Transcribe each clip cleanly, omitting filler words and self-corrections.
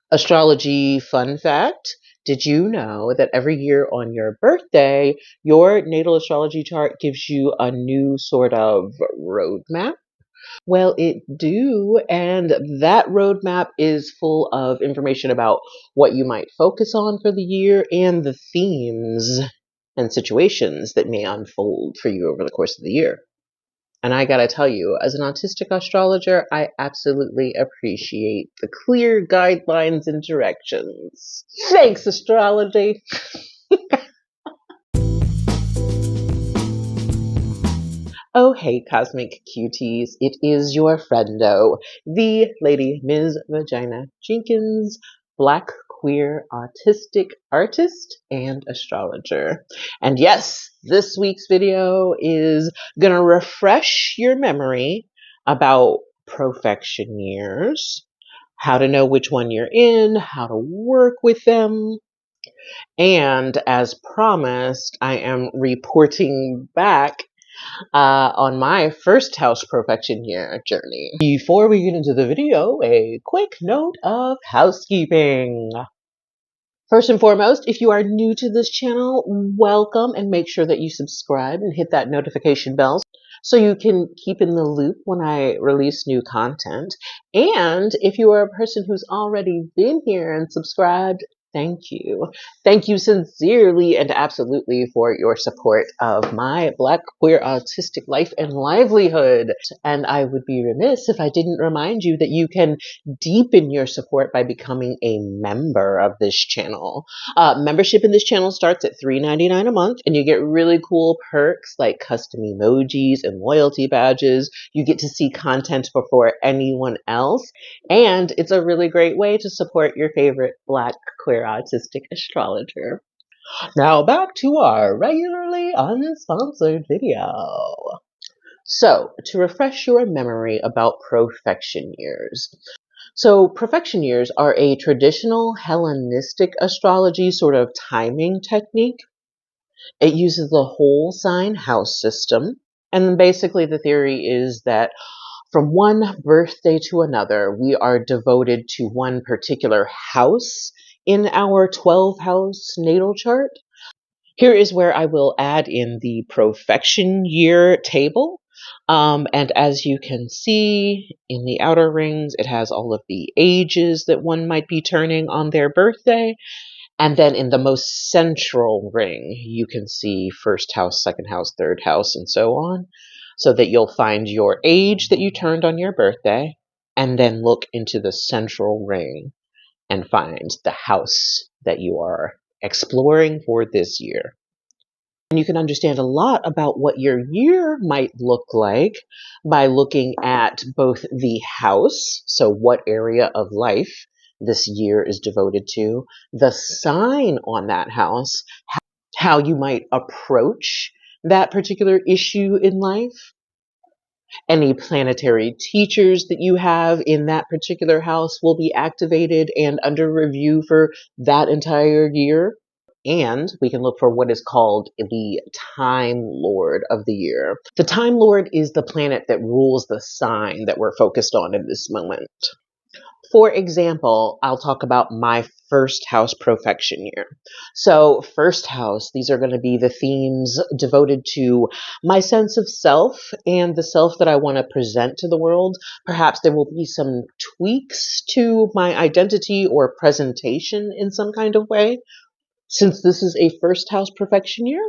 Astrology fun fact. Did you know that every year on your birthday, your natal astrology chart gives you a new sort of roadmap? Well, it do, and that roadmap is full of information about what you might focus on for the year and the themes and situations that may unfold for you over the course of the year. And I gotta tell you, as an autistic astrologer, I absolutely appreciate the clear guidelines and directions. Thanks, astrology! Oh, hey, cosmic cuties. It is your friendo, the Lady Ms. Vagina Jenkins, Black queer autistic artist and astrologer. And yes, this week's video is gonna refresh your memory about profection years, how to know which one you're in, how to work with them. And as promised, I am reporting back on my First House Profection Year journey. Before we get into the video, a quick note of housekeeping. First and foremost, if you are new to this channel, welcome, and make sure that you subscribe and hit that notification bell so you can keep in the loop when I release new content. And if you are a person who's already been here and subscribed, thank you. Thank you sincerely and absolutely for your support of my Black queer autistic life and livelihood. And I would be remiss if I didn't remind you that you can deepen your support by becoming a member of this channel. Membership in this channel starts at $3.99 a month, and you get really cool perks like custom emojis and loyalty badges. You get to see content before anyone else, and it's a really great way to support your favorite Black queer autistic astrologer. Now back to our regularly unsponsored video. So, to refresh your memory about profection years. So, profection years are a traditional Hellenistic astrology sort of timing technique. It uses the whole sign house system. And basically the theory is that from one birthday to another, we are devoted to one particular house in our 12 house natal chart. Here is where I will add in the profection year table. And as you can see in the outer rings, it has all of the ages that one might be turning on their birthday. And then in the most central ring, you can see first house, second house, third house, and so on, so that you'll find your age that you turned on your birthday, and then look into the central ring and find the house that you are exploring for this year. And you can understand a lot about what your year might look like by looking at both the house, so what area of life this year is devoted to, the sign on that house, how you might approach that particular issue in life, any planetary teachers that you have in that particular house will be activated and under review for that entire year. And we can look for what is called the Time Lord of the year. The Time Lord is the planet that rules the sign that we're focused on in this moment. For example, I'll talk about my first house profection year. So first house, these are going to be the themes devoted to my sense of self and the self that I want to present to the world. Perhaps there will be some tweaks to my identity or presentation in some kind of way, since this is a first house profection year.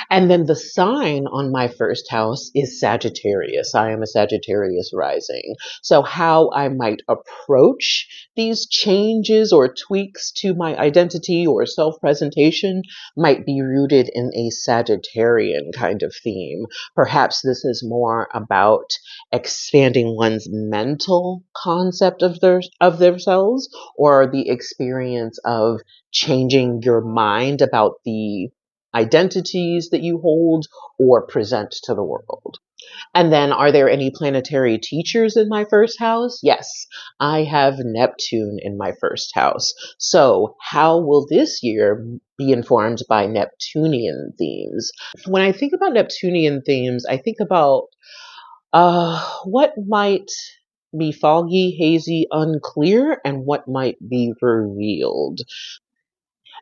And then the sign on my first house is Sagittarius. I am a Sagittarius rising. So how I might approach these changes or tweaks to my identity or self-presentation might be rooted in a Sagittarian kind of theme. Perhaps this is more about expanding one's mental concept of themselves, or the experience of changing your mind about the identities that you hold or present to the world. And then, are there any planetary teachers in my first house? Yes, I have Neptune in my first house. So how will this year be informed by Neptunian themes? When I think about Neptunian themes, I think about what might be foggy, hazy, unclear, and what might be revealed.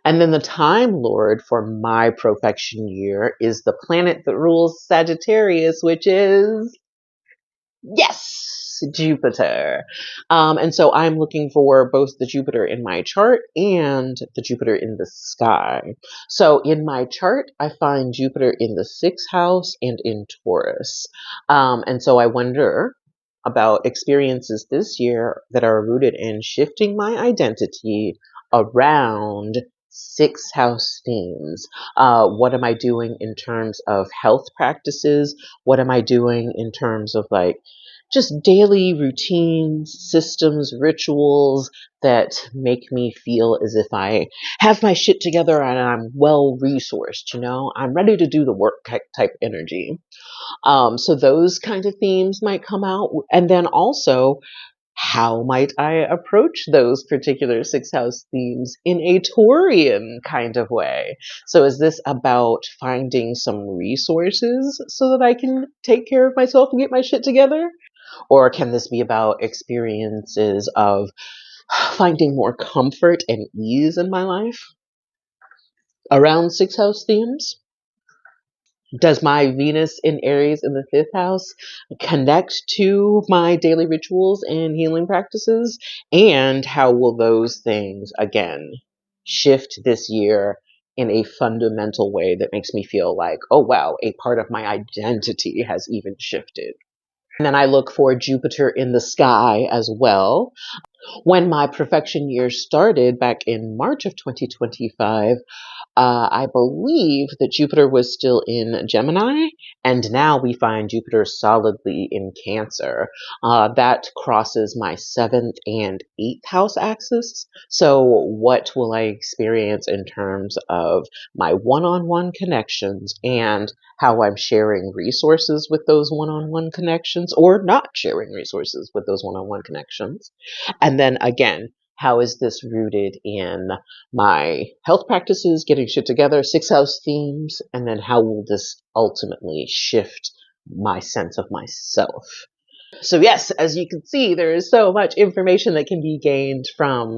And then the Time Lord for my profection year is the planet that rules Sagittarius, which is, yes, Jupiter. And so I'm looking for both the Jupiter in my chart and the Jupiter in the sky. So in my chart, I find Jupiter in the 6th house and in Taurus. And so I wonder about experiences this year that are rooted in shifting my identity around 6th house themes. What am I doing in terms of health practices? What am I doing in terms of like just daily routines, systems, rituals that make me feel as if I have my shit together and I'm well resourced, I'm ready to do the work type energy. So those kind of themes might come out. And then also, how might I approach those particular 6th house themes in a Taurian kind of way? So is this about finding some resources so that I can take care of myself and get my shit together? Or can this be about experiences of finding more comfort and ease in my life around 6th house themes? Does my Venus in Aries in the 5th house connect to my daily rituals and healing practices? And how will those things, again, shift this year in a fundamental way that makes me feel like, oh, wow, a part of my identity has even shifted? And then I look for Jupiter in the sky as well. When my profection year started back in March of 2025, I believe that Jupiter was still in Gemini, and now we find Jupiter solidly in Cancer. That crosses my 7th and 8th house axis. So what will I experience in terms of my one-on-one connections and how I'm sharing resources with those one-on-one connections or not sharing resources with those one-on-one connections? And then again, how is this rooted in my health practices, getting shit together, 6th house themes, and then how will this ultimately shift my sense of myself? So yes, as you can see, there is so much information that can be gained from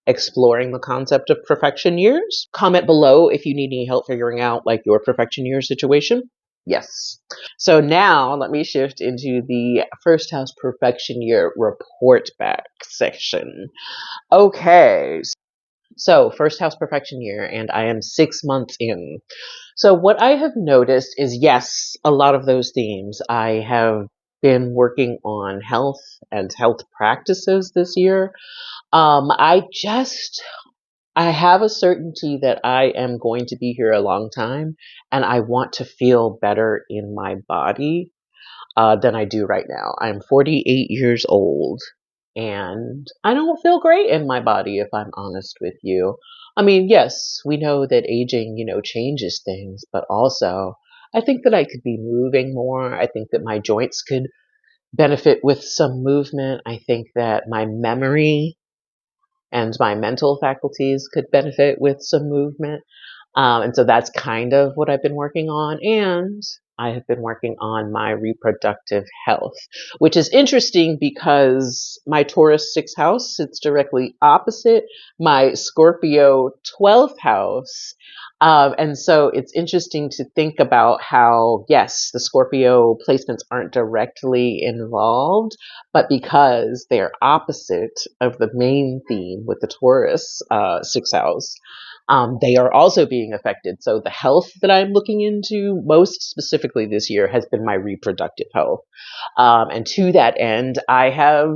exploring the concept of profection years. Comment below if you need any help figuring out like your profection year situation. Yes. So now let me shift into the First House Profection Year Report Back section. Okay. So, First House Profection Year, and I am 6 months in. So, what I have noticed is, yes, a lot of those themes. I have been working on health and health practices this year. I have a certainty that I am going to be here a long time, and I want to feel better in my body than I do right now. I'm 48 years old and I don't feel great in my body, if I'm honest with you. I mean, yes, we know that aging, changes things, but also I think that I could be moving more. I think that my joints could benefit with some movement. I think that my memory and my mental faculties could benefit with some movement. And so that's kind of what I've been working on. And I have been working on my reproductive health, which is interesting because my Taurus 6th house sits directly opposite my Scorpio 12th house. And so it's interesting to think about how, yes, the Scorpio placements aren't directly involved, but because they're opposite of the main theme with the Taurus 6th house, they are also being affected. So the health that I'm looking into most specifically this year has been my reproductive health. And to that end, I have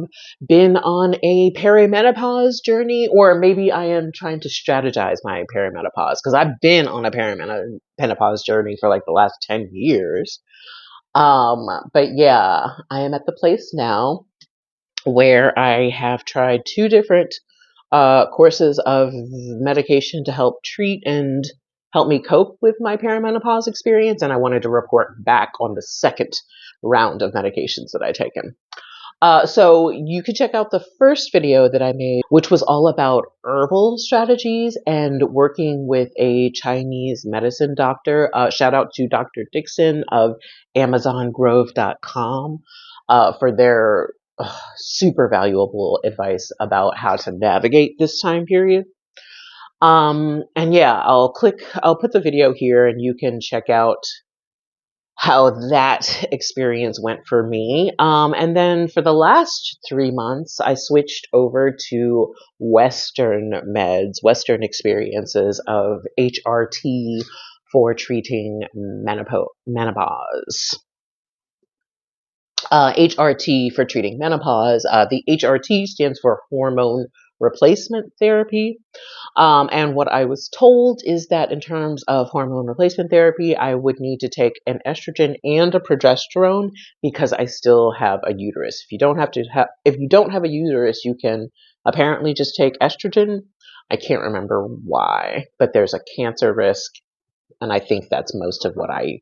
been on a perimenopause journey, or maybe I am trying to strategize my perimenopause because I've been on a perimenopause journey for like the last 10 years. But yeah, I am at the place now where I have tried 2 different courses of medication to help treat and help me cope with my perimenopause experience, and I wanted to report back on the second round of medications that I've taken. So you can check out the first video that I made, which was all about herbal strategies and working with a Chinese medicine doctor. Shout out to Dr. Dixon of AmazonGrove.com for their super valuable advice about how to navigate this time period. And yeah, I'll put the video here and you can check out how that experience went for me. And then for the last 3 months, I switched over to Western meds, Western experiences of HRT for treating menopause. HRT for treating menopause. The HRT stands for hormone replacement therapy. And what I was told is that in terms of hormone replacement therapy, I would need to take an estrogen and a progesterone because I still have a uterus. If you don't have a uterus, you can apparently just take estrogen. I can't remember why, but there's a cancer risk, and I think that's most of what I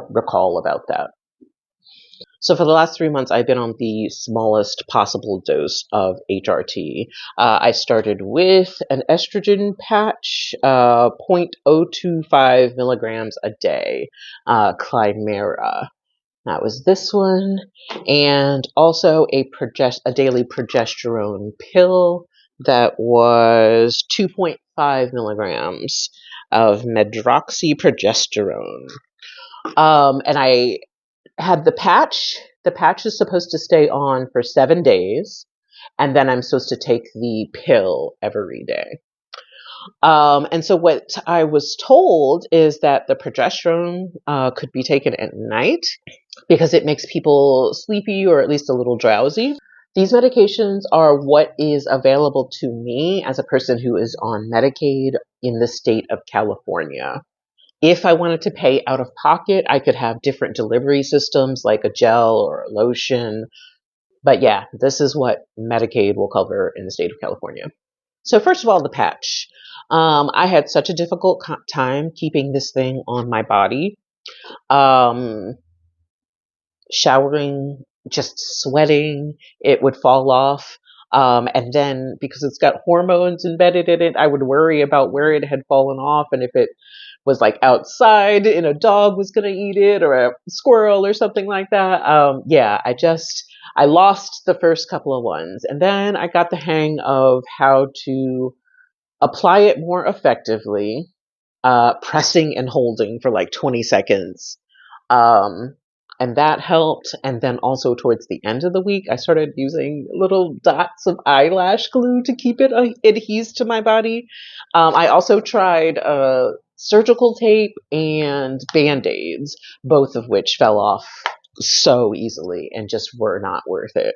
recall about that. So for the last 3 months, I've been on the smallest possible dose of HRT. I started with an estrogen patch, 0.025 milligrams a day, Climera. That was this one, and also a daily progesterone pill that was 2.5 milligrams of medroxyprogesterone. And I had the patch. The patch is supposed to stay on for 7 days, and then I'm supposed to take the pill every day. And so what I was told is that the progesterone could be taken at night because it makes people sleepy or at least a little drowsy. These medications are what is available to me as a person who is on Medicaid in the state of California. If I wanted to pay out of pocket, I could have different delivery systems like a gel or a lotion. But yeah, this is what Medicaid will cover in the state of California. So first of all, the patch. I had such a difficult time keeping this thing on my body. Showering, just sweating, it would fall off. And then because it's got hormones embedded in it, I would worry about where it had fallen off and if it was like outside and a dog was going to eat it or a squirrel or something like that. Yeah, I lost the first couple of ones, and then I got the hang of how to apply it more effectively, pressing and holding for like 20 seconds. And that helped. And then also towards the end of the week, I started using little dots of eyelash glue to keep it adhesed to my body. I also tried surgical tape and Band-Aids, both of which fell off so easily and just were not worth it.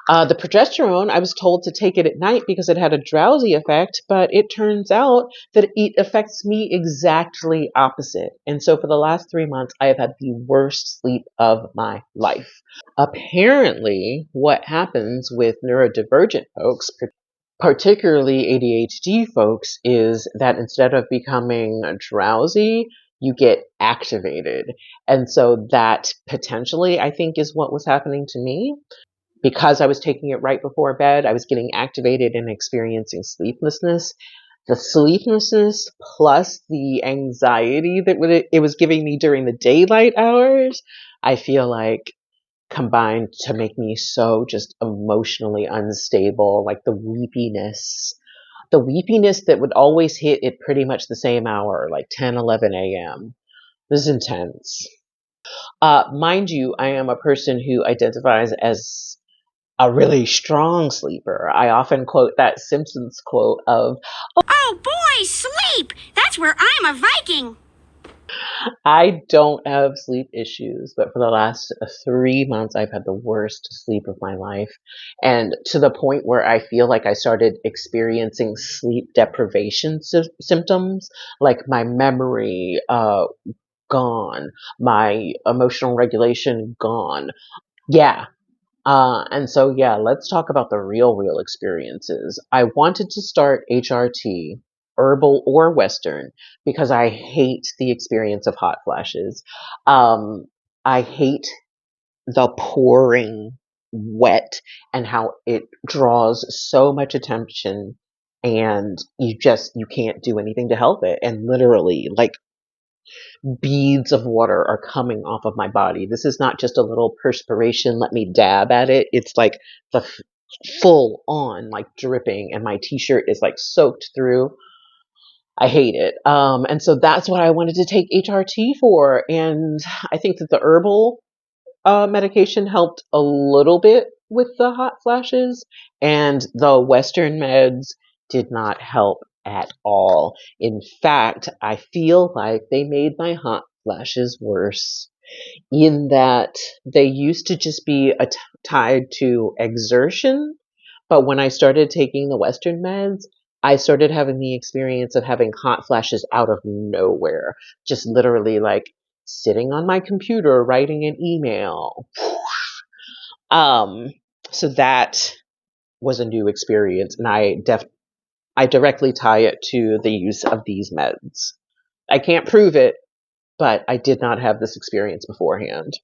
The progesterone, I was told to take it at night because it had a drowsy effect, but it turns out that it affects me exactly opposite. And so for the last 3 months, I have had the worst sleep of my life. Apparently, what happens with neurodivergent folks, particularly ADHD folks, is that instead of becoming drowsy, you get activated. And so that potentially, I think, is what was happening to me. Because I was taking it right before bed, I was getting activated and experiencing sleeplessness. The sleeplessness plus the anxiety that it was giving me during the daylight hours, I feel like combined to make me so just emotionally unstable, like the weepiness that would always hit at pretty much the same hour, like 10, 11 a.m. This is intense. Mind you, I am a person who identifies as a really strong sleeper. I often quote that Simpsons quote of, "Oh boy, sleep! That's where I'm a Viking!" I don't have sleep issues, but for the last 3 months, I've had the worst sleep of my life. And to the point where I feel like I started experiencing sleep deprivation symptoms, like my memory, gone, my emotional regulation gone. Yeah, and so, yeah, let's talk about the real experiences. I wanted to start HRT, herbal or Western, because I hate the experience of hot flashes. I hate the pouring wet and how it draws so much attention and you can't do anything to help it. And literally, like, beads of water are coming off of my body. This is not just a little perspiration, let me dab at it. It's like the full on, like dripping, and my t-shirt is like soaked through. I hate it. And so that's what I wanted to take HRT for. And I think that the herbal medication helped a little bit with the hot flashes, and the Western meds did not help at all. In fact, I feel like they made my hot flashes worse, in that they used to just be tied to exertion. But when I started taking the Western meds, I started having the experience of having hot flashes out of nowhere. Just literally like sitting on my computer writing an email. Um, so that was a new experience, and I directly tie it to the use of these meds. I can't prove it, but I did not have this experience beforehand.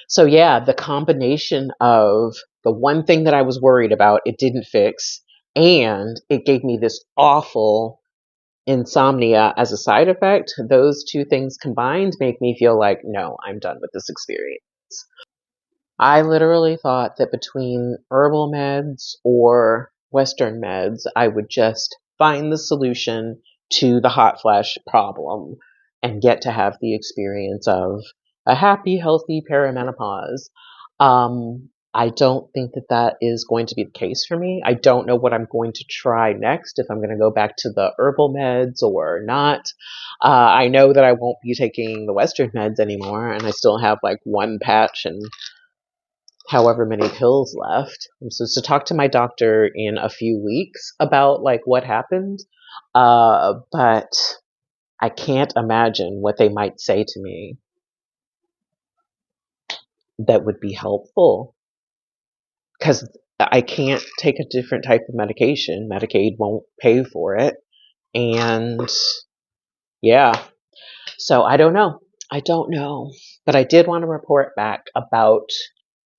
So yeah, the combination of the one thing that I was worried about, it didn't fix, and it gave me this awful insomnia as a side effect. Those two things combined make me feel like, no, I'm done with this experience. I literally thought that between herbal meds or Western meds, I would just find the solution to the hot flash problem and get to have the experience of a happy, healthy perimenopause. I don't think that that is going to be the case for me. I don't know what I'm going to try next, if I'm going to go back to the herbal meds or not. I know that I won't be taking the Western meds anymore, and I still have like one patch and however many pills left. I'm supposed to talk to my doctor in a few weeks about like what happened. But I can't imagine what they might say to me that would be helpful, because I can't take a different type of medication. Medicaid won't pay for it. And yeah, so I don't know. But I did want to report back about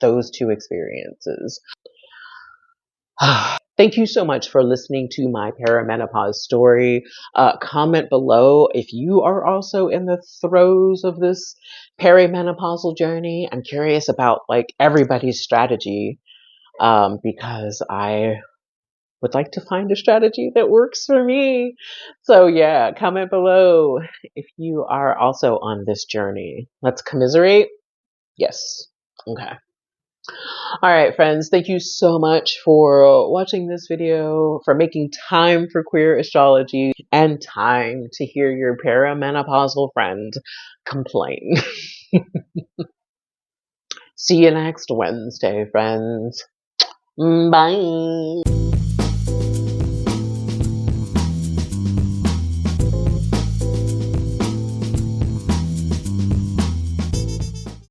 those two experiences. Thank you so much for listening to my perimenopause story. Comment below if you are also in the throes of this perimenopausal journey. I'm curious about like everybody's strategy, because I would like to find a strategy that works for me. So yeah, comment below if you are also on this journey. Let's commiserate. Yes. Okay. All right, friends, thank you so much for watching this video, for making time for queer astrology, and time to hear your perimenopausal friend complain. See you next Wednesday, friends. Bye.